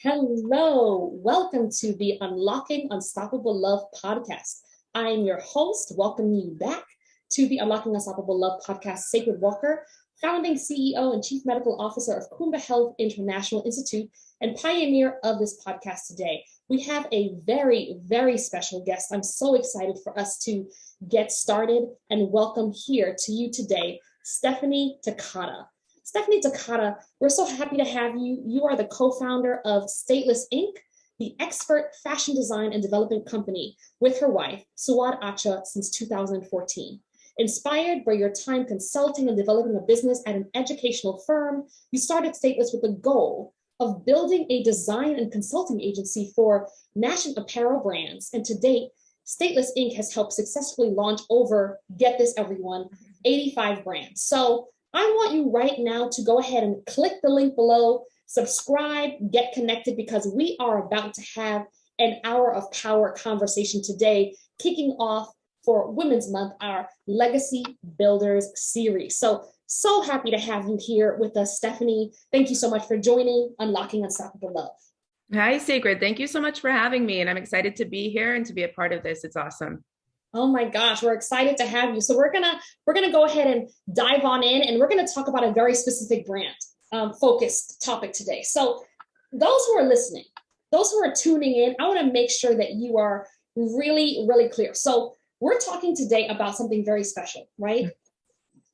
Hello, welcome to the Unlocking Unstoppable Love podcast. I am your host, welcoming you back to the Unlocking Unstoppable Love podcast, Sacred Walker, founding CEO and Chief Medical Officer of Kuumba Health International Institute and pioneer of this podcast today. We have a very, very special guest. I'm so excited for us to get started and welcome here to you today, Stefanie Tacata. Stefanie Tacata, we're so happy to have you. You are the co-founder of Stateless Inc., the expert fashion design and development company with her wife, Souad Acha, since 2014. Inspired by your time consulting and developing a business at an educational firm, you started Stateless with the goal of building a design and consulting agency for nascent apparel brands. And to date, Stateless Inc. has helped successfully launch over, get this everyone, 85 brands. So I want you right now to go ahead and click the link below, subscribe, get connected, because we are about to have an hour of power conversation today, kicking off for Women's Month, our Legacy Builders series. So happy to have you here with us, Stefanie. Thank you so much for joining Unlocking Unstoppable Love. Hi, Sacred. Thank you so much for having me. And I'm excited to be here and to be a part of this. It's awesome. Oh my gosh, we're excited to have you. So we're gonna go ahead and dive on in, and we're gonna talk about a very specific brand focused topic today. So those who are listening, those who are tuning in, I want to make sure that you are really, really clear. So we're talking today about something very special, right?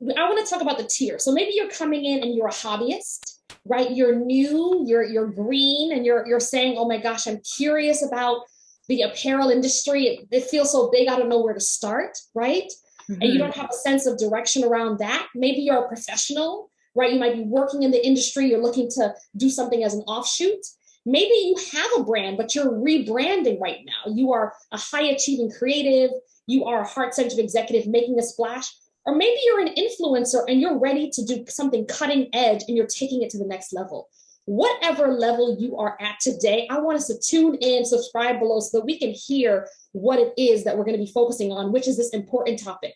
I want to talk about the tier. So maybe you're coming in and you're a hobbyist, right? You're new, you're green, and you're saying, oh my gosh, I'm curious about the apparel industry. It feels so big, I don't know where to start, right? Mm-hmm. And you don't have a sense of direction around that. Maybe you're a professional, right? You might be working in the industry, you're looking to do something as an offshoot. Maybe you have a brand, but you're rebranding right now. You are a high achieving creative, you are a heart-centered executive making a splash, or maybe you're an influencer and you're ready to do something cutting edge and you're taking it to the next level. Whatever level you are at today, I want us to tune in, subscribe below so that we can hear what it is that we're going to be focusing on, which is this important topic.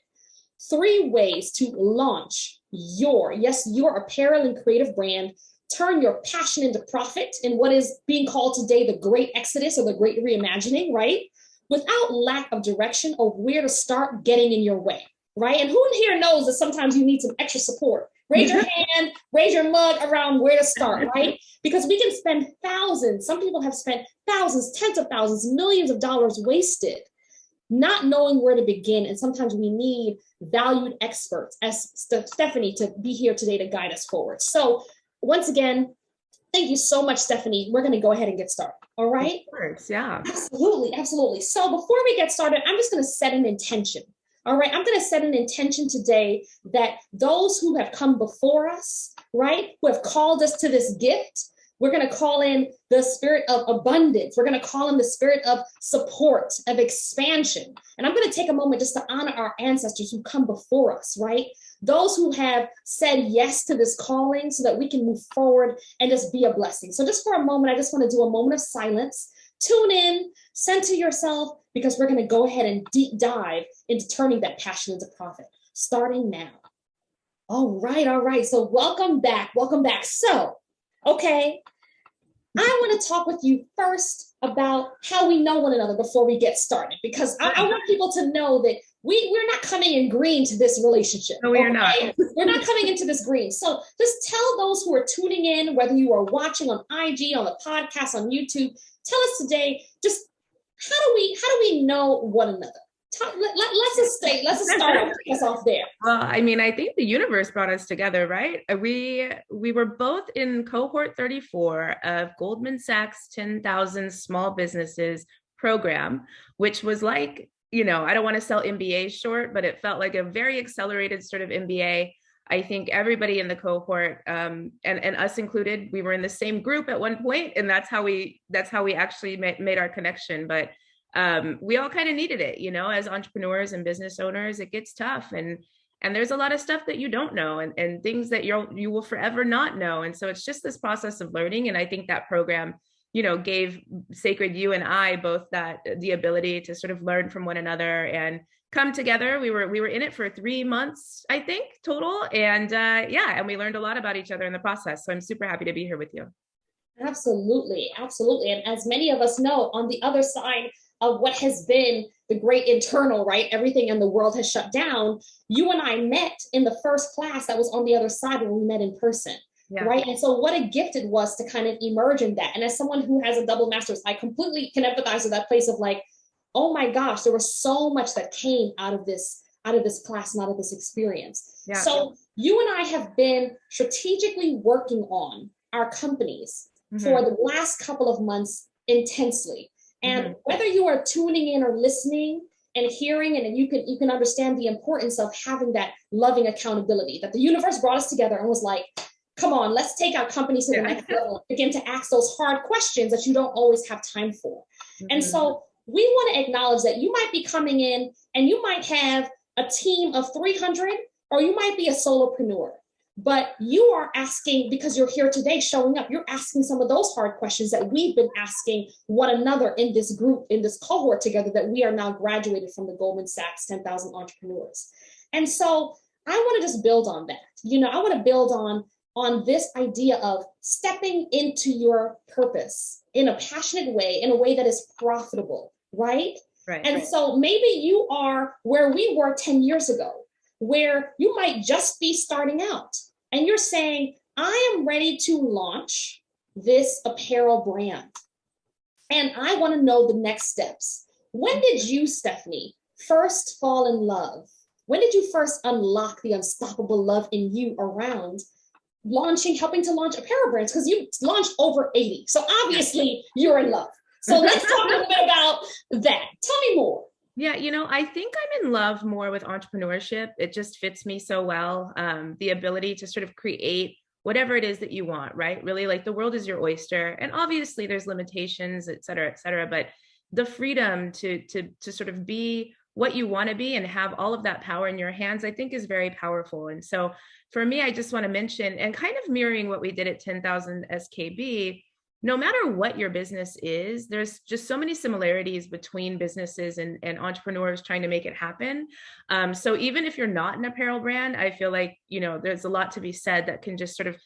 3 ways to launch your apparel and creative brand, turn your passion into profit in what is being called today the great exodus or the great reimagining, right? Without lack of direction or where to start getting in your way, right? And who in here knows that sometimes you need some extra support? Raise your hand, raise your mug around where to start, right? Because we can spend thousands, some people have spent thousands, tens of thousands, millions of dollars wasted, not knowing where to begin. And sometimes we need valued experts as Stefanie to be here today to guide us forward. So once again, thank you so much, Stefanie. We're going to go ahead and get started. All right? Of course, yeah. Absolutely, absolutely. So before we get started, I'm just going to set an intention. All right, I'm going to set an intention today that those who have come before us, right, who have called us to this gift, we're going to call in the spirit of abundance. We're going to call in the spirit of support, of expansion. And I'm going to take a moment just to honor our ancestors who come before us, right? Those who have said yes to this calling so that we can move forward and just be a blessing. So just for a moment, I just want to do a moment of silence. Tune in, center yourself, because we're going to go ahead and deep dive into turning that passion into profit, starting now. All right. So welcome back. So, okay, I want to talk with you first about how we know one another before we get started, because I want people to know that we're not coming in green to this relationship. No, we are not. We're not coming into this green. So just tell those who are tuning in, whether you are watching on IG, on the podcast, on YouTube, tell us today, just how do we know one another? Let's start off there. Well, I mean, I think the universe brought us together, right? We were both in cohort 34 of Goldman Sachs 10,000 Small Businesses program, which was like, I don't want to sell MBA short, but it felt like a very accelerated sort of MBA. I think everybody in the cohort, and us included, we were in the same group at one point, and that's how we actually made our connection. But we all kind of needed it, as entrepreneurs and business owners. It gets tough, and there's a lot of stuff that you don't know, and things that you will forever not know. And so it's just this process of learning. And I think that program, gave Sacred, you and I both the ability to sort of learn from one another and come together. We were in it for 3 months, I think, total. And and we learned a lot about each other in the process. So I'm super happy to be here with you. Absolutely, absolutely. And as many of us know, on the other side of what has been the great internal, right? Everything in the world has shut down. You and I met in the first class that was on the other side when we met in person. Yeah. Right. And so what a gift it was to kind of emerge in that. And as someone who has a double master's, I completely can empathize with that place of like, oh my gosh, there was so much that came out of this class and out of this experience. Yeah. So you and I have been strategically working on our companies for the last couple of months intensely. And whether you are tuning in or listening and hearing, and you can understand the importance of having that loving accountability, that the universe brought us together and was like, come on, let's take our companies to the next level and begin to ask those hard questions that you don't always have time for. And so we want to acknowledge that you might be coming in and you might have a team of 300, or you might be a solopreneur. But you are asking, because you're here today showing up, you're asking some of those hard questions that we've been asking one another in this group, in this cohort together, that we are now graduated from the Goldman Sachs 10,000 entrepreneurs. And so I want to just build on that. I want to build on this idea of stepping into your purpose in a passionate way, in a way that is profitable, right? Right. And so maybe you are where we were 10 years ago, where you might just be starting out and you're saying, I am ready to launch this apparel brand. And I want to know the next steps. When did you, Stefanie, first fall in love? When did you first unlock the unstoppable love in you around helping to launch apparel brands? Because you launched over 80. So obviously you're in love. So let's talk a little bit about that. Tell me more. Yeah, I think I'm in love more with entrepreneurship. It just fits me so well. The ability to sort of create whatever it is that you want, right? Really, like, the world is your oyster. And obviously there's limitations, et cetera, but the freedom to sort of be what you want to be and have all of that power in your hands, I think, is very powerful. And so for me, I just want to mention, and kind of mirroring what we did at 10,000 SKB, no matter what your business is, there's just so many similarities between businesses and entrepreneurs trying to make it happen. So even if you're not an apparel brand, I feel like, there's a lot to be said that can just sort of,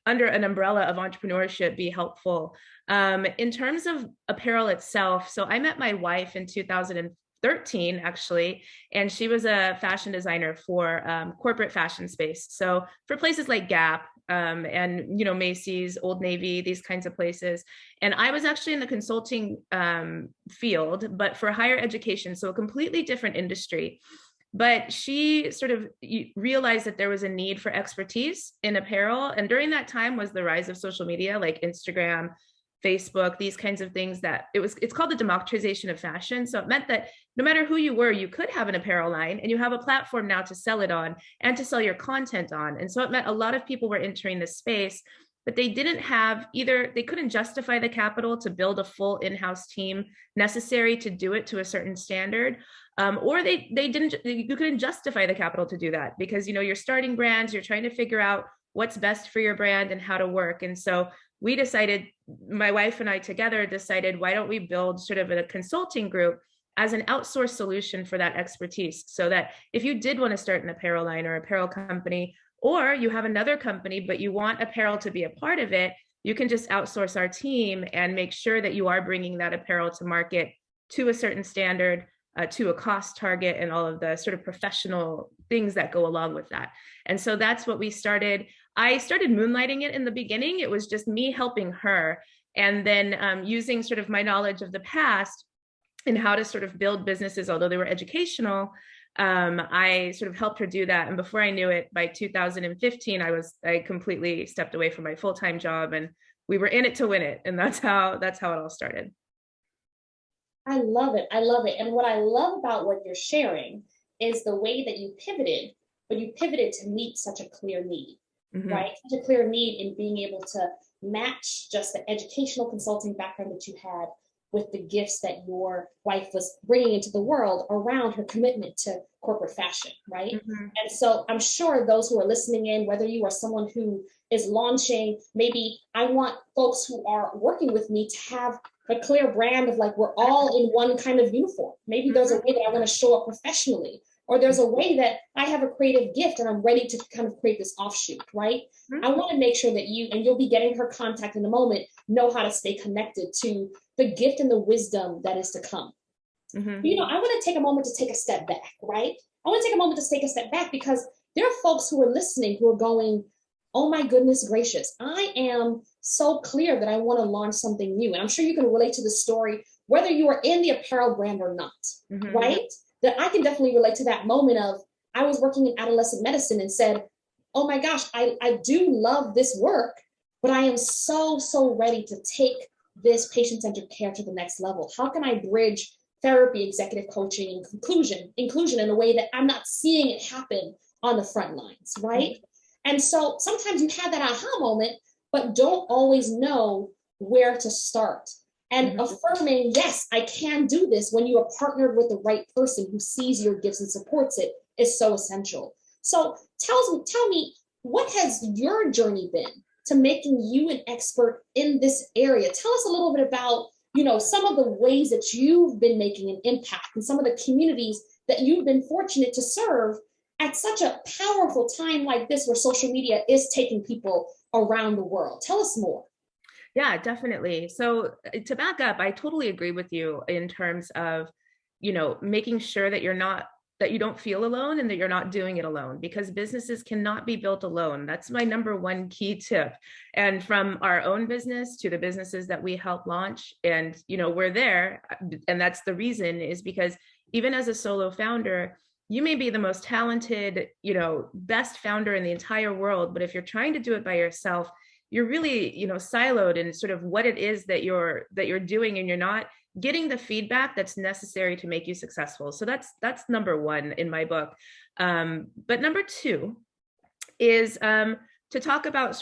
under an umbrella of entrepreneurship, be helpful. In terms of apparel itself, so I met my wife in 2013, actually, and she was a fashion designer for corporate fashion space. So for places like Gap, and Macy's, Old Navy, these kinds of places. And I was actually in the consulting field, but for higher education, so a completely different industry. But she sort of realized that there was a need for expertise in apparel. And during that time was the rise of social media, like Instagram, Facebook, these kinds of things, it's called the democratization of fashion. So it meant that no matter who you were, you could have an apparel line, and you have a platform now to sell it on and to sell your content on. And so it meant a lot of people were entering this space, but they didn't have they couldn't justify the capital to build a full in-house team necessary to do it to a certain standard. Or you couldn't justify the capital to do that because, you're starting brands, you're trying to figure out what's best for your brand and how to work. And so we decided, my wife and I together decided, why don't we build sort of a consulting group as an outsourced solution for that expertise, so that if you did want to start an apparel line or apparel company, or you have another company, but you want apparel to be a part of it, you can just outsource our team and make sure that you are bringing that apparel to market to a certain standard, to a cost target, and all of the sort of professional things that go along with that. And so that's what we started. I started moonlighting it in the beginning. It was just me helping her. And then using sort of my knowledge of the past and how to sort of build businesses, although they were educational, I sort of helped her do that. And before I knew it, by 2015, I completely stepped away from my full-time job, and we were in it to win it. And that's how it all started. I love it. I love it. And what I love about what you're sharing is the way that you pivoted, but you pivoted to meet such a clear need, right? Such a clear need in being able to match just the educational consulting background that you had with the gifts that your wife was bringing into the world around her commitment to corporate fashion, right? And so I'm sure those who are listening in, whether you are someone who is launching, maybe I want folks who are working with me to have a clear brand of like, we're all in one kind of uniform. Maybe there's a way that I want to show up professionally, or there's a way that I have a creative gift and I'm ready to kind of create this offshoot, right? Mm-hmm. I want to make sure that you, and you'll be getting her contact in a moment, know how to stay connected to the gift and the wisdom that is to come. Mm-hmm. You know, I want to take a moment to take a step back, right? I want to take a moment to take a step back because there are folks who are listening who are going, oh my goodness gracious, I am so clear that I want to launch something new. And I'm sure you can relate to the story, whether you are in the apparel brand or not, mm-hmm. right? That I can definitely relate to that moment of, I was working in adolescent medicine and said, oh my gosh, I do love this work, but I am so ready to take this patient-centered care to the next level. How can I bridge therapy, executive coaching, and inclusion in a way that I'm not seeing it happen on the front lines, right? Mm-hmm. And so sometimes you have that aha moment, but don't always know where to start. And mm-hmm. affirming, yes, I can do this when you are partnered with the right person who sees your gifts and supports it is so essential. So tell me, what has your journey been to making you an expert in this area? Tell us a little bit about, you know, some of the ways that you've been making an impact and some of the communities that you've been fortunate to serve at such a powerful time like this, where social media is taking people around the world. Tell us more. Yeah, definitely. So to back up, I totally agree with you in terms of, you know, making sure that you don't feel alone and that you're not doing it alone, because businesses cannot be built alone. That's my number one key tip. And from our own business to the businesses that we help launch, and, you know, we're there. And that's the reason, is because even as a solo founder, you may be the most talented, you know, best founder in the entire world, but if you're trying to do it by yourself, you're really, you know, siloed in sort of what it is that you're doing, and you're not getting the feedback that's necessary to make you successful. So that's number one in my book. But number two is to talk about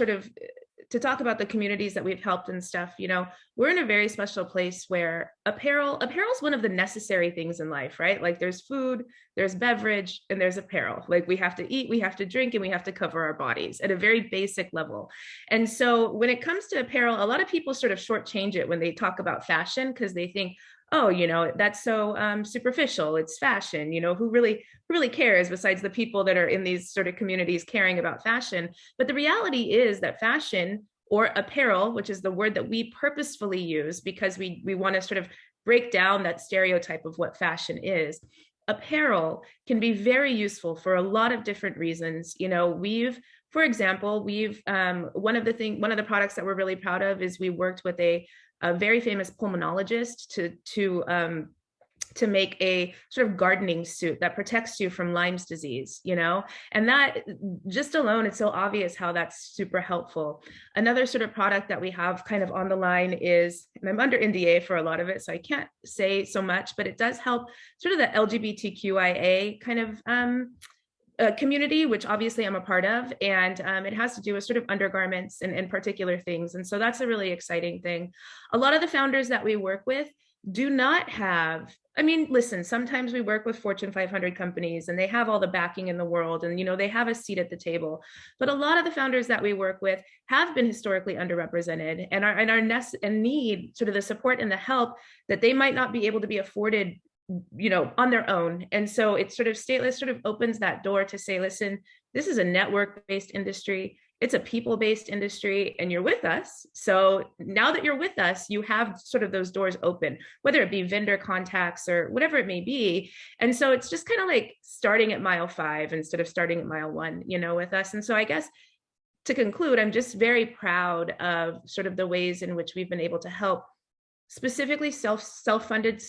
the communities that we've helped and stuff. You know, we're in a very special place where apparel is one of the necessary things in life, right? Like there's food, there's beverage, and there's apparel. Like we have to eat, we have to drink, and we have to cover our bodies at a very basic level. And so when it comes to apparel, a lot of people sort of shortchange it when they talk about fashion, because they think, oh, you know, that's so superficial. It's fashion. You know, who really cares besides the people that are in these sort of communities caring about fashion? But the reality is that fashion, or apparel, which is the word that we purposefully use because we want to sort of break down that stereotype of what fashion is. Apparel can be very useful for a lot of different reasons. You know, for example, one of the products that we're really proud of is we worked with a very famous pulmonologist to make a sort of gardening suit that protects you from Lyme's disease, you know, and that just alone, it's so obvious how that's super helpful. Another sort of product that we have kind of on the line is, and I'm under NDA for a lot of it, so I can't say so much, but it does help sort of the LGBTQIA kind of community, which obviously I'm a part of, and it has to do with sort of undergarments and particular things. And so that's a really exciting thing. A lot of the founders that we work with do not have, I mean, listen, sometimes we work with Fortune 500 companies and they have all the backing in the world and, you know, they have a seat at the table. But a lot of the founders that we work with have been historically underrepresented and need sort of the support and the help that they might not be able to be afforded, you know, on their own. And so it's sort of Stateless sort of opens that door to say, listen, this is a network-based industry. It's a people-based industry, and you're with us. So now that you're with us, you have sort of those doors open, whether it be vendor contacts or whatever it may be. And so it's just kind of like starting at mile 5 instead of starting at mile 1, you know, with us. And so I guess to conclude, I'm just very proud of sort of the ways in which we've been able to help specifically self-funded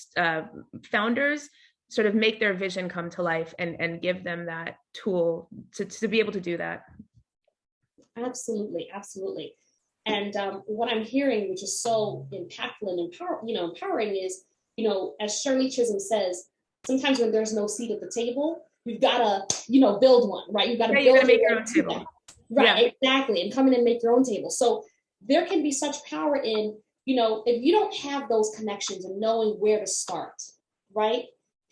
founders sort of make their vision come to life and give them that tool to be able to do that. Absolutely. And what I'm hearing, which is so impactful and empowering is, you know, as Shirley Chisholm says, sometimes when there's no seat at the table, you've got to, you know, build one, right? You've got to build make your own table. Right, yeah. Exactly. And come in and make your own table. So there can be such power in, you know, if you don't have those connections and knowing where to start, right?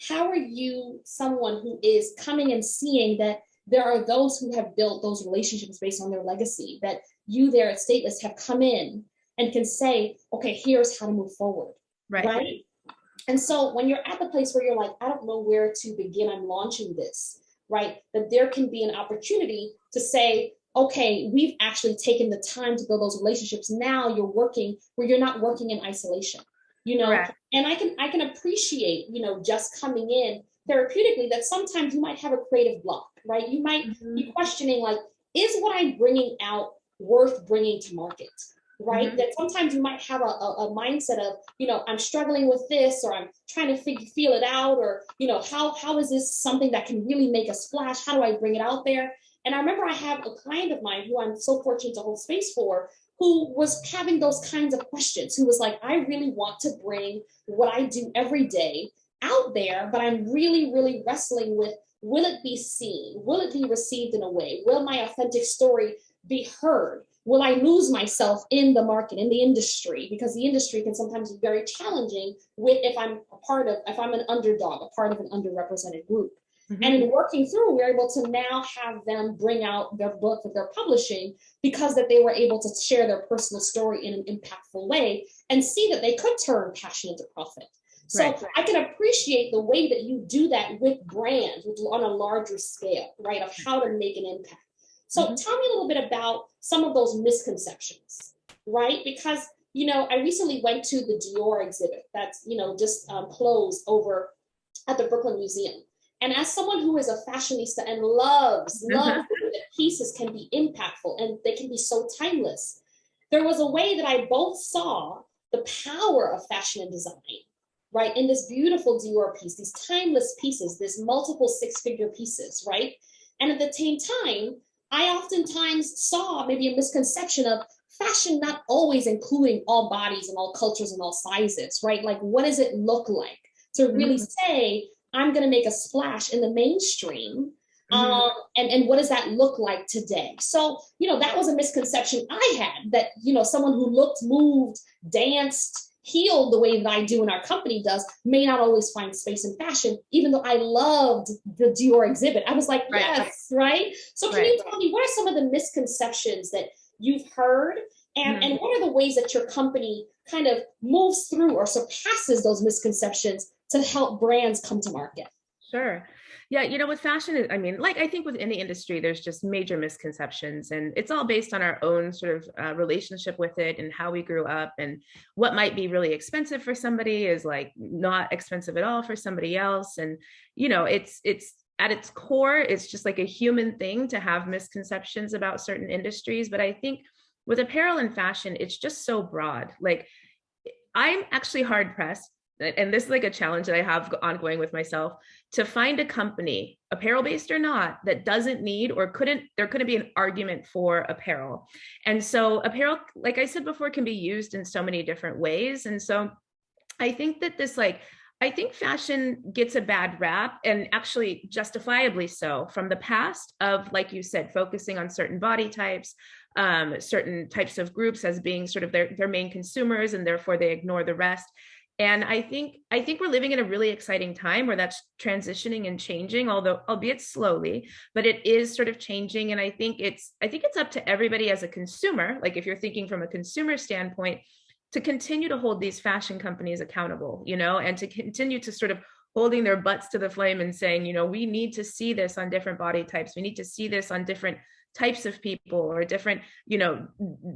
How are you someone who is coming and seeing that there are those who have built those relationships based on their legacy, that you there at Stateless have come in and can say, okay, here's how to move forward, right? And so when you're at the place where you're like, I don't know where to begin, I'm launching this, right? That there can be an opportunity to say, okay, we've actually taken the time to build those relationships. Now you're working where you're not working in isolation, you know. Correct. And I can appreciate, you know, just coming in therapeutically that sometimes you might have a creative block, right? You might be questioning, like, is what I'm bringing out worth bringing to market? Right? That sometimes you might have a mindset of, you know, I'm struggling with this, or I'm trying to feel it out, or, you know, how is this something that can really make a splash? How do I bring it out there? And I remember I have a client of mine who I'm so fortunate to hold space for, who was having those kinds of questions, who was like, I really want to bring what I do every day out there, but I'm really, really wrestling with, will it be seen? Will it be received in a way? Will my authentic story be heard? Will I lose myself in the market, in the industry? Because the industry can sometimes be very challenging with if I'm an underdog, a part of an underrepresented group. And in working through, we're able to now have them bring out their book that they're publishing, because that they were able to share their personal story in an impactful way and see that they could turn passion into profit. So I can appreciate the way that you do that with brands on a larger scale, right, of how to make an impact. So tell me a little bit about some of those misconceptions, right? Because, you know, I recently went to the Dior exhibit that's, you know, just closed over at the Brooklyn Museum. And as someone who is a fashionista and loves that pieces can be impactful and they can be so timeless, there was a way that I both saw the power of fashion and design, right, in this beautiful Dior piece, these timeless pieces, this multiple six-figure pieces, right? And at the same time, I oftentimes saw maybe a misconception of fashion not always including all bodies and all cultures and all sizes, right? Like, what does it look like to really say, I'm going to make a splash in the mainstream? And what does that look like today? So, you know, that was a misconception I had, that, you know, someone who looked, moved, danced, healed the way that I do and our company does may not always find space in fashion, even though I loved the Dior exhibit. I was like, yes, right? So can you tell me, what are some of the misconceptions that you've heard, and what are the ways that your company kind of moves through or surpasses those misconceptions to help brands come to market? Sure. Yeah, you know, with fashion, I mean, like, I think with any industry, there's just major misconceptions, and it's all based on our own sort of relationship with it and how we grew up, and what might be really expensive for somebody is like not expensive at all for somebody else. And, you know, it's at its core, it's just like a human thing to have misconceptions about certain industries. But I think with apparel and fashion, it's just so broad. Like, I'm actually hard pressed, and this is like a challenge that I have ongoing with myself, to find a company, apparel based or not, that doesn't need or there couldn't be an argument for apparel. And so apparel, like I said before, can be used in so many different ways. And so I think that I think fashion gets a bad rap, and actually justifiably so, from the past of, like you said, focusing on certain body types, certain types of groups as being sort of their main consumers, and therefore they ignore the rest. And I think we're living in a really exciting time where that's transitioning and changing, although albeit slowly, but it is sort of changing. And I think it's up to everybody as a consumer, like if you're thinking from a consumer standpoint, to continue to hold these fashion companies accountable, you know, and to continue to sort of holding their butts to the flame and saying, you know, we need to see this on different body types. We need to see this on different types of people, or different, you know,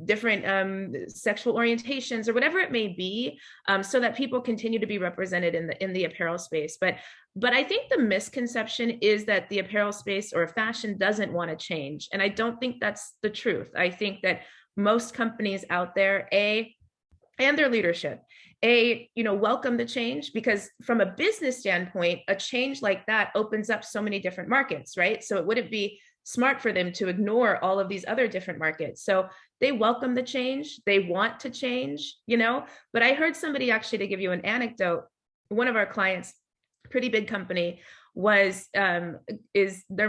different sexual orientations, or whatever it may be, so that people continue to be represented in the apparel space. But I think the misconception is that the apparel space or fashion doesn't want to change, and I don't think that's the truth. I think that most companies out there, and their leadership, you know, welcome the change, because from a business standpoint, a change like that opens up so many different markets, right? So it wouldn't be smart for them to ignore all of these other different markets. So they welcome the change, they want to change, you know. But I heard somebody, actually, to give you an anecdote, one of our clients, pretty big company, their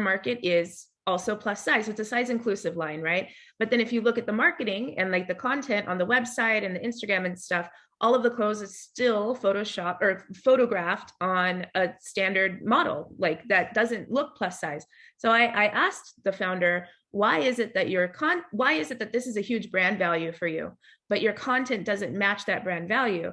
market is also plus size. So it's a size inclusive line, right? But then if you look at the marketing and like the content on the website and the Instagram and stuff, all of the clothes is still Photoshop or photographed on a standard model, like that doesn't look plus size. So I asked the founder, why is it that this is a huge brand value for you, but your content doesn't match that brand value?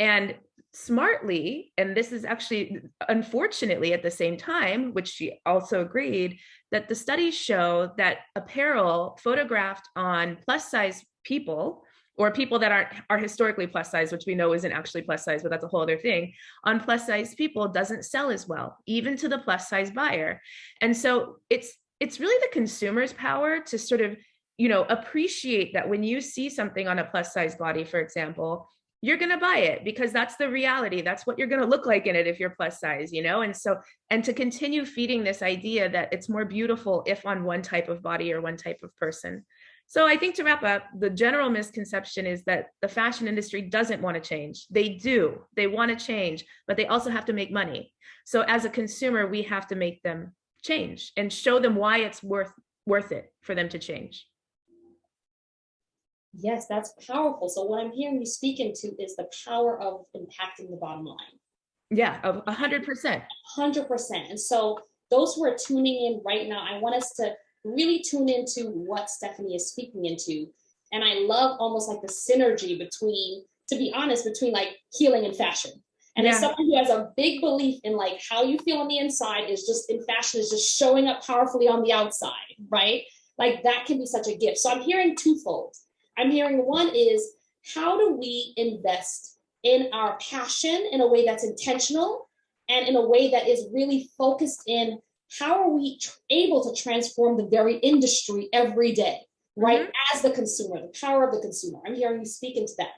And smartly, and this is actually unfortunately at the same time, which she also agreed, that the studies show that apparel photographed on plus size people, or people that are historically plus size, which we know isn't actually plus size, but that's a whole other thing, on plus size people doesn't sell as well, even to the plus size buyer. And so it's really the consumer's power to sort of, appreciate that when you see something on a plus size body, for example, you're going to buy it because that's the reality. That's what you're going to look like in it if you're plus size, And so, and to continue feeding this idea that it's more beautiful if on one type of body or one type of person. So I think to wrap up, the general misconception is that the fashion industry doesn't want to change. They do. They want to change, but they also have to make money. So as a consumer, we have to make them change and show them why it's worth it for them to change. Yes, that's powerful. So what I'm hearing you speak into is the power of impacting the bottom line. Yeah, 100%. 100%. And so those who are tuning in right now, I want us to really tune into what Stefanie is speaking into. And I love almost like the synergy between, to be honest, between like healing and fashion. And as someone who has a big belief in like how you feel on the inside is just in fashion is just showing up powerfully on the outside, right? Like that can be such a gift. So I'm hearing twofold. I'm hearing one is, how do we invest in our passion in a way that's intentional and in a way that is really focused in how are we able to transform the very industry every day, right? Mm-hmm. As the consumer, the power of the consumer. I'm hearing you speak into that.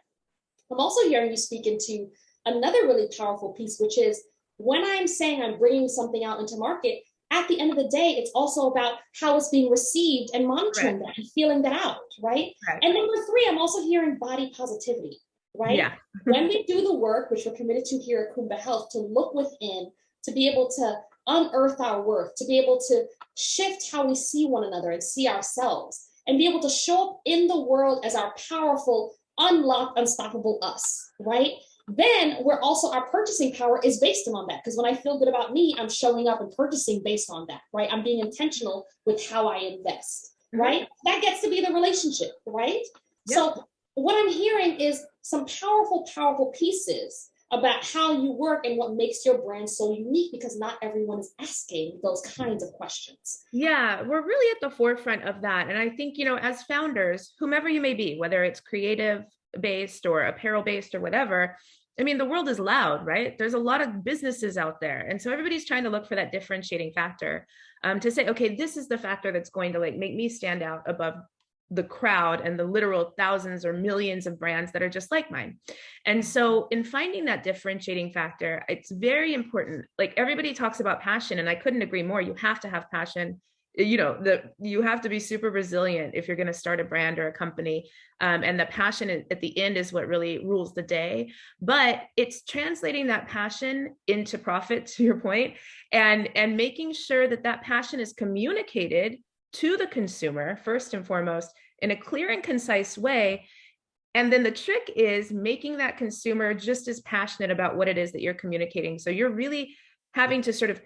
I'm also hearing you speak into another really powerful piece, which is when I'm saying I'm bringing something out into market, at the end of the day, it's also about how it's being received and monitoring that and feeling that out, right? And number three, I'm also hearing body positivity, right? Yeah. When we do the work, which we're committed to here at Kuumba Health, to look within, to be able to unearth our worth, to be able to shift how we see one another and see ourselves, and be able to show up in the world as our powerful, unlocked, unstoppable us, right? Then we're also, our purchasing power is based on that. Because when I feel good about me, I'm showing up and purchasing based on that, right? I'm being intentional with how I invest, right? Mm-hmm. That gets to be the relationship, right? Yep. So what I'm hearing is some powerful, powerful pieces about how you work and what makes your brand so unique, because not everyone is asking those kinds of questions. Yeah, we're really at the forefront of that. And I think, as founders, whomever you may be, whether it's creative based or apparel based or whatever, I mean, the world is loud, right? There's a lot of businesses out there. And so everybody's trying to look for that differentiating factor, to say, okay, this is the factor that's going to like make me stand out above the crowd and the literal thousands or millions of brands that are just like mine. And so in finding that differentiating factor, it's very important. Like everybody talks about passion, and I couldn't agree more. You have to have passion. You have to be super resilient if you're going to start a brand or a company. And the passion at the end is what really rules the day. But it's translating that passion into profit, to your point, and making sure that that passion is communicated to the consumer, first and foremost, in a clear and concise way. And then the trick is making that consumer just as passionate about what it is that you're communicating. So you're really having to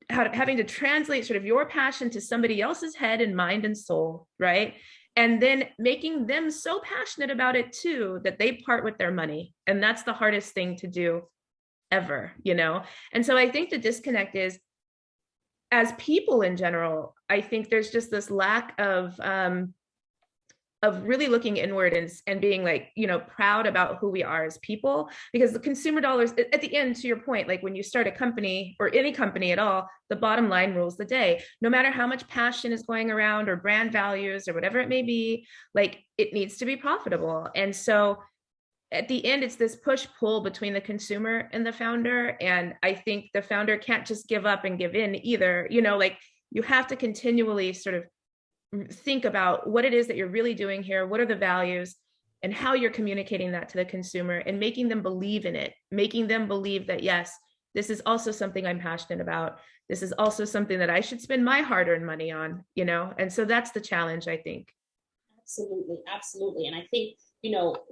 having to translate sort of your passion to somebody else's head and mind and soul, right? And then making them so passionate about it too, that they part with their money. And that's the hardest thing to do ever, And so I think the disconnect is, as people in general, I think there's just this lack of really looking inward and being like, proud about who we are as people, because the consumer dollars at the end, to your point, like when you start a company or any company at all, the bottom line rules the day. No matter how much passion is going around or brand values or whatever it may be, like it needs to be profitable. And so at the end, it's this push-pull between the consumer and the founder. And I think the founder can't just give up and give in either. Like you have to continually sort of think about what it is that you're really doing here, what are the values, and how you're communicating that to the consumer and making them believe in it, making them believe that, yes, this is also something I'm passionate about. This is also something that I should spend my hard-earned money on, And so that's the challenge, I think. Absolutely. Absolutely. And I think,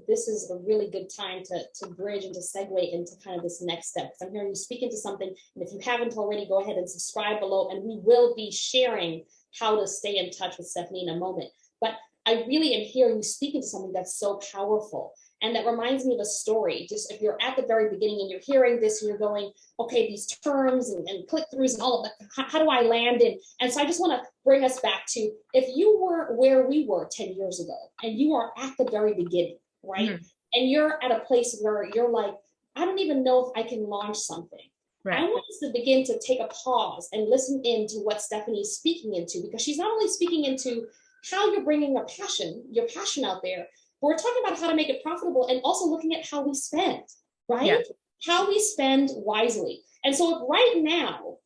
this is a really good time to bridge and to segue into kind of this next step. Because I'm hearing you speak into something. And if you haven't already, go ahead and subscribe below. And we will be sharing how to stay in touch with Stefanie in a moment. But I really am hearing you speak into something that's so powerful. And that reminds me of a story. Just if you're at the very beginning and you're hearing this and you're going, okay, these terms and click-throughs and all of that, how do I land in? And so I just want to bring us back to, if you were where we were 10 years ago and you are at the very beginning, right? Mm-hmm. And you're at a place where you're like, I don't even know if I can launch something. Right. I want us to begin to take a pause and listen into what Stefanie is speaking into, because she's not only speaking into how you're bringing your passion out there, but we're talking about how to make it profitable and also looking at how we spend, right? Yeah. How we spend wisely. And so if right now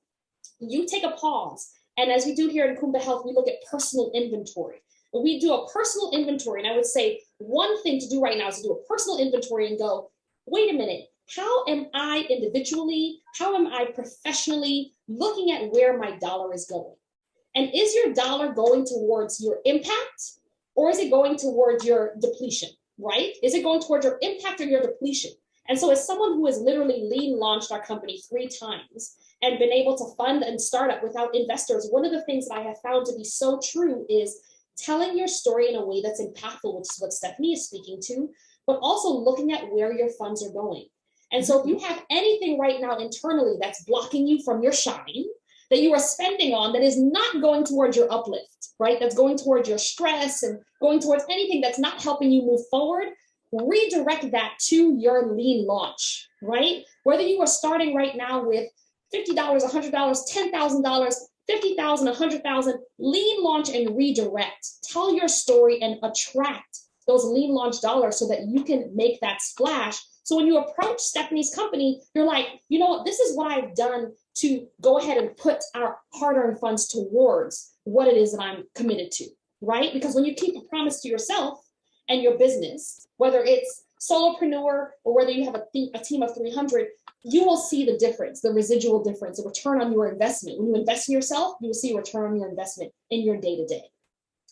you take a pause, and as we do here in Kuumba Health, we look at personal inventory. We do a personal inventory, and I would say one thing to do right now is to do a personal inventory and go, wait a minute, how am I individually, how am I professionally looking at where my dollar is going? And is your dollar going towards your impact, or is it going towards your depletion, right? Is it going towards your impact or your depletion? And so as someone who has literally lean launched our company 3 times and been able to fund and start up without investors, one of the things that I have found to be so true is telling your story in a way that's impactful, which is what Stefanie is speaking to, but also looking at where your funds are going. And so if you have anything right now internally that's blocking you from your shine, that you are spending on that is not going towards your uplift, right? That's going towards your stress and going towards anything that's not helping you move forward, redirect that to your lean launch, right? Whether you are starting right now with $50, $100, $10,000, $50,000, $100,000, lean launch and redirect. Tell your story and attract those lean launch dollars so that you can make that splash. So when you approach Stefanie's company, you're like, you know what, this is what I've done to go ahead and put our hard-earned funds towards what it is that I'm committed to, right? Because when you keep a promise to yourself and your business, whether it's solopreneur or whether you have a team of 300, you will see the difference, the residual difference, the return on your investment. When you invest in yourself, you will see a return on your investment in your day-to-day.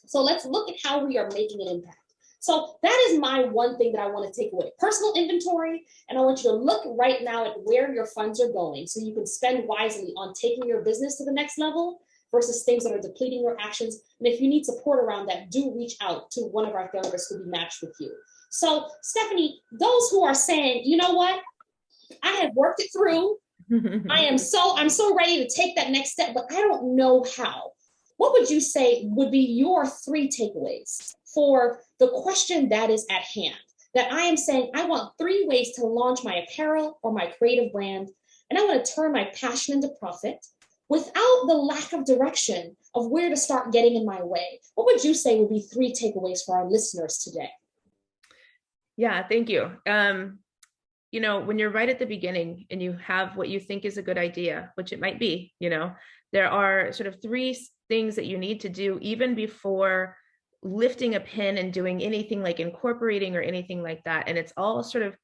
So let's look at how we are making an impact. So that is my one thing that I want to take away. Personal inventory, and I want you to look right now at where your funds are going so you can spend wisely on taking your business to the next level versus things that are depleting your actions. And if you need support around that, do reach out to one of our therapists who will be matched with you. So Stefanie, those who are saying, you know what, I have worked it through. I'm so ready to take that next step, but I don't know how. What would you say would be your 3 takeaways for the question that is at hand? That I am saying, I want 3 ways to launch my apparel or my creative brand, and I want to turn my passion into profit without the lack of direction of where to start getting in my way. What would you say would be 3 takeaways for our listeners today? Yeah, thank you. You know, when you're right at the beginning and you have what you think is a good idea, which it might be, you know, there are sort of 3 things that you need to do even before lifting a pin and doing anything like incorporating or anything like that. And it's all sort of,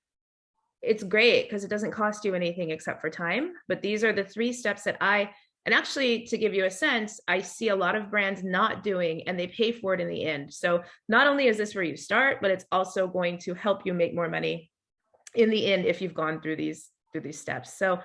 it's great because it doesn't cost you anything except for time. But these are the 3 steps that and actually to give you a sense, I see a lot of brands not doing, and they pay for it in the end. So not only is this where you start, but it's also going to help you make more money in the end if you've gone through these steps. So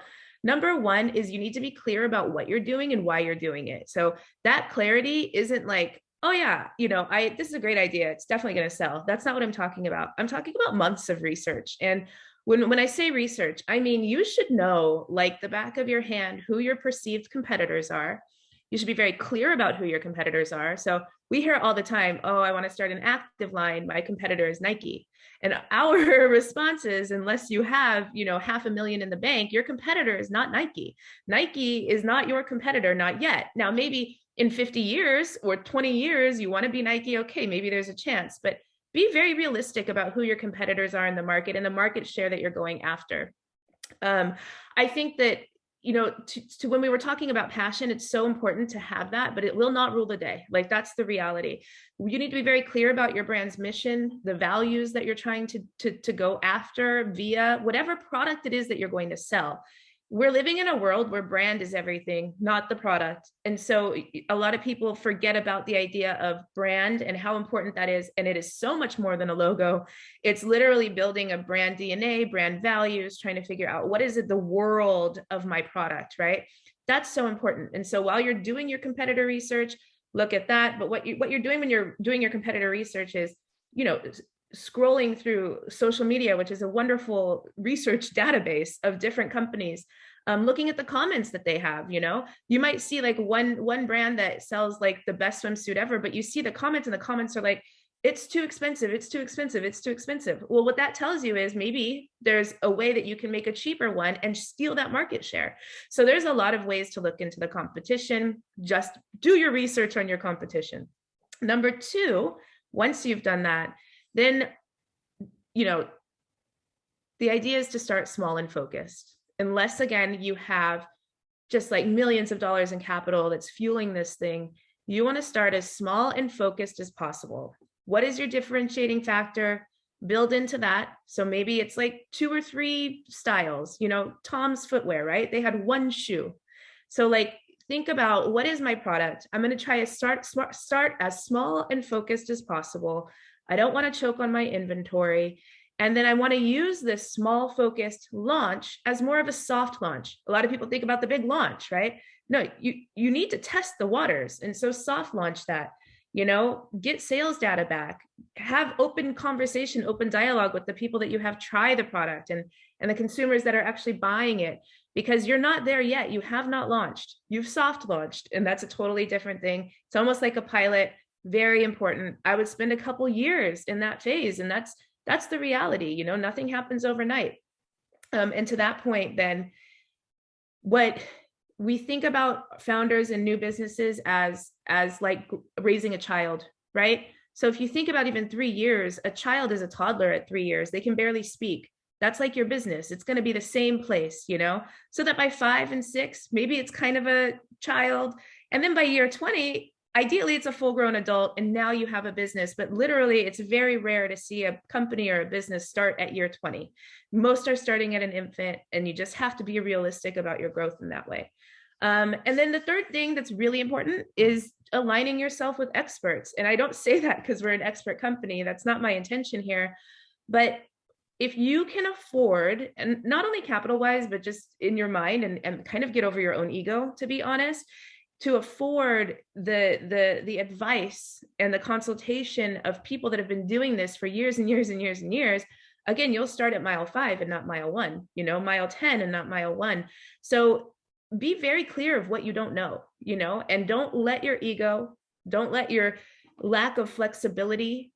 number 1 is you need to be clear about what you're doing and why you're doing it. So that clarity isn't like, oh yeah, you know, this is a great idea, it's definitely going to sell. That's not what I'm talking about. I'm talking about months of research. And when I say research, I mean, you should know like the back of your hand who your perceived competitors are. You should be very clear about who your competitors are. So we hear all the time, oh, I want to start an active line, my competitor is Nike. And our response is, unless you have, you know, $500,000 in the bank, your competitor is not Nike. Nike is not your competitor, not yet. Now, maybe in 50 years or 20 years, you want to be Nike, okay, maybe there's a chance, but be very realistic about who your competitors are in the market and the market share that you're going after. I think that, you know, to when we were talking about passion, it's so important to have that, but it will not rule the day. Like, that's the reality. You need to be very clear about your brand's mission, the values that you're trying to go after via whatever product it is that you're going to sell. We're living in a world where brand is everything, not the product. And so a lot of people forget about the idea of brand and how important that is. And it is so much more than a logo. It's literally building a brand DNA, brand values, trying to figure out what is it, the world of my product, right? That's so important. And so while you're doing your competitor research, look at that. But what you're doing when you're doing your competitor research is, you know, scrolling through social media, which is a wonderful research database of different companies, looking at the comments that they have, you might see like one brand that sells like the best swimsuit ever, but you see the comments, and the comments are like, it's too expensive, it's too expensive, it's too expensive. Well, what that tells you is maybe there's a way that you can make a cheaper one and steal that market share. So there's a lot of ways to look into the competition. Just do your research on your competition. Number two, once you've done that, then, the idea is to start small and focused. Unless, again, you have just like millions of dollars in capital that's fueling this thing, you want to start as small and focused as possible. What is your differentiating factor? Build into that. So maybe it's like 2 or 3 styles, Tom's footwear, right? They had one shoe. So like, think about, what is my product? I'm going to try to start as small and focused as possible. I don't want to choke on my inventory. And then I want to use this small focused launch as more of a soft launch. A lot of people think about the big launch, right? No, you need to test the waters. And so soft launch that, get sales data back, have open conversation, open dialogue with the people that you have try the product and the consumers that are actually buying it, because you're not there yet. You have not launched, you've soft launched, and that's a totally different thing. It's almost like a pilot, very important. I would spend a couple years in that phase, and that's the reality. Nothing happens overnight. And to that point, then what we think about founders and new businesses as like raising a child, right? So if you think about even 3 years, a child is a toddler at 3 years. They can barely speak. That's like your business. It's going to be the same place, so that by 5 and 6, maybe it's kind of a child. And then by year 20, ideally it's a full grown adult, and now you have a business. But literally, it's very rare to see a company or a business start at year 20. Most are starting at an infant, and you just have to be realistic about your growth in that way. And then the third thing that's really important is aligning yourself with experts. And I don't say that because we're an expert company. That's not my intention here. But if you can afford, and not only capital wise, but just in your mind, and kind of get over your own ego, to be honest, to afford the advice and the consultation of people that have been doing this for years and years and years and years, again, you'll start at mile 5 and not mile 1, mile 10 and not mile 1. So be very clear of what you don't know, and don't let your ego, don't let your lack of flexibility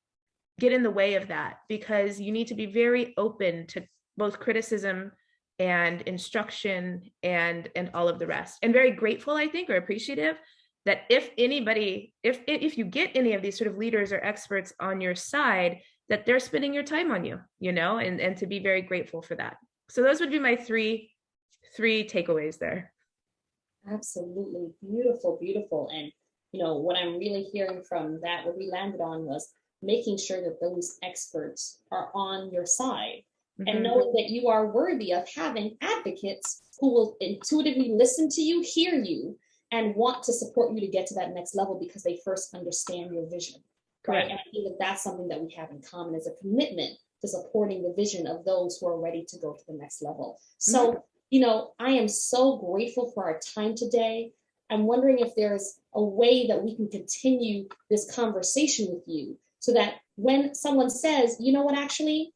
get in the way of that, because you need to be very open to both criticism and instruction and all of the rest, and very grateful, I think, or appreciative that if you get any of these sort of leaders or experts on your side, that they're spending your time on you, and to be very grateful for that. So those would be my three takeaways there. Absolutely. Beautiful, beautiful. And, what I'm really hearing from that, what we landed on, was making sure that those experts are on your side, and knowing that you are worthy of having advocates who will intuitively listen to you, hear you, and want to support you to get to that next level because they first understand your vision. Right. And I think that that's something that we have in common, is a commitment to supporting the vision of those who are ready to go to the next level. So, I am so grateful for our time today. I'm wondering if there's a way that we can continue this conversation with you, so that when someone says, actually,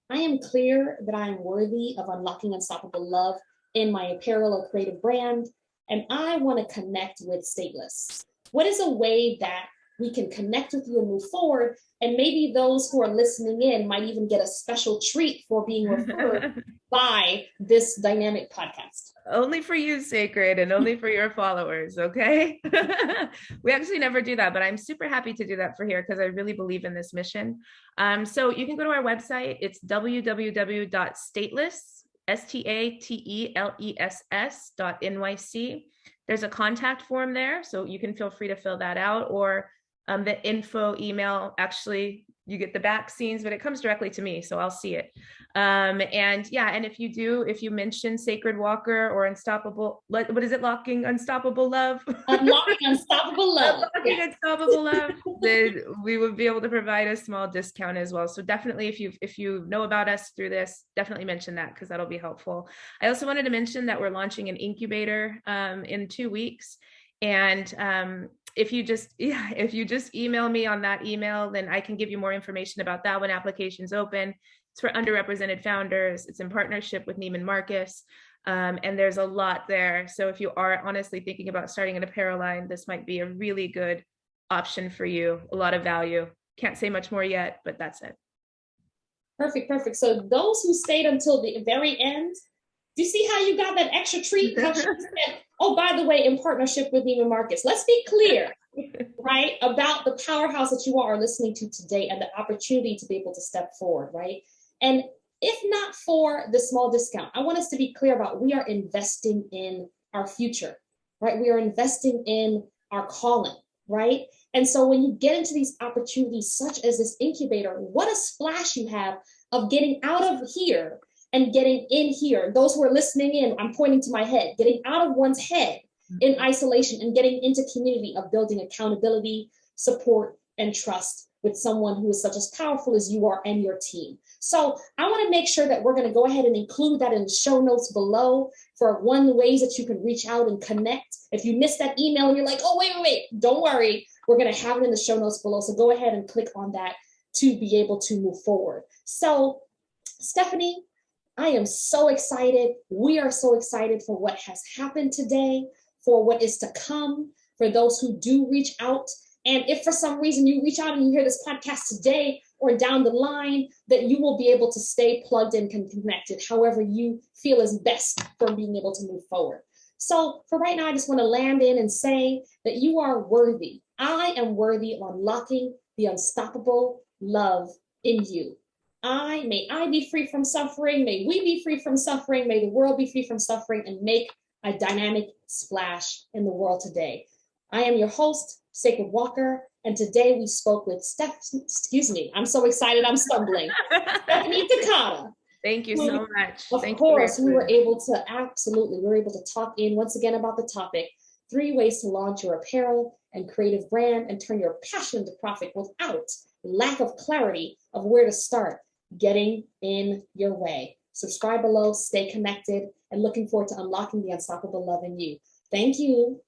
I am clear that I am worthy of unlocking unstoppable love in my apparel or creative brand, and I want to connect with Stateless. What is a way that we can connect with you and move forward? And maybe those who are listening in might even get a special treat for being referred by this dynamic podcast. Only for you, Sacred, and only for your followers, okay? We actually never do that, but I'm super happy to do that for here because I really believe in this mission. So you can go to our website. It's www.stateless.nyc. There's a contact form there, so you can feel free to fill that out, or the info email. Actually, you get the back scenes, but it comes directly to me, so I'll see it. And if you mention Sacred Walker or Unstoppable, what is it? Unstoppable Love? Unlocking Unstoppable Love. Unlocking Unstoppable Love. Then we would be able to provide a small discount as well. So definitely, if you know about us through this, definitely mention that, because that'll be helpful. I also wanted to mention that we're launching an incubator in 2 weeks. And if you just email me on that email, then I can give you more information about that when applications open. It's for underrepresented founders. It's in partnership with Neiman Marcus. And there's a lot there. So if you are honestly thinking about starting an apparel line, this might be a really good option for you. A lot of value. Can't say much more yet, but that's it. Perfect, perfect. So those who stayed until the very end, do you see how you got that extra treat? How she said, oh, by the way, in partnership with Neiman Marcus. Let's be clear, right, about the powerhouse that you are listening to today and the opportunity to be able to step forward, right? And if not for the small discount, I want us to be clear about we are investing in our future, right? We are investing in our calling, right? And so when you get into these opportunities, such as this incubator, what a splash you have of getting out of here and getting in here. Those who are listening in, I'm pointing to my head, getting out of one's head in isolation and getting into community of building accountability, support, and trust with someone who is such as powerful as you are and your team. So I want to make sure that we're going to go ahead and include that in the show notes below for one ways that you can reach out and connect. If you missed that email and you're like, oh, wait, don't worry. We're going to have it in the show notes below. So go ahead and click on that to be able to move forward. So Stefanie, I am so excited. We are so excited for what has happened today, for what is to come, for those who do reach out. And if for some reason you reach out and you hear this podcast today or down the line, that you will be able to stay plugged in and connected, however you feel is best for being able to move forward. So for right now, I just want to land in and say that you are worthy. I am worthy of unlocking the unstoppable love in you. May I be free from suffering. May we be free from suffering. May the world be free from suffering and make a dynamic splash in the world today. I am your host, Sacred Walker, and today we spoke with I'm so excited, I'm stumbling. Stefanie Tacata. Thank you so much. Of course, we were able to talk in once again about the topic, 3 ways to launch your apparel and creative brand and turn your passion into profit without lack of clarity of where to start getting in your way. Subscribe below, stay connected, and looking forward to unlocking the unstoppable love in you. Thank you.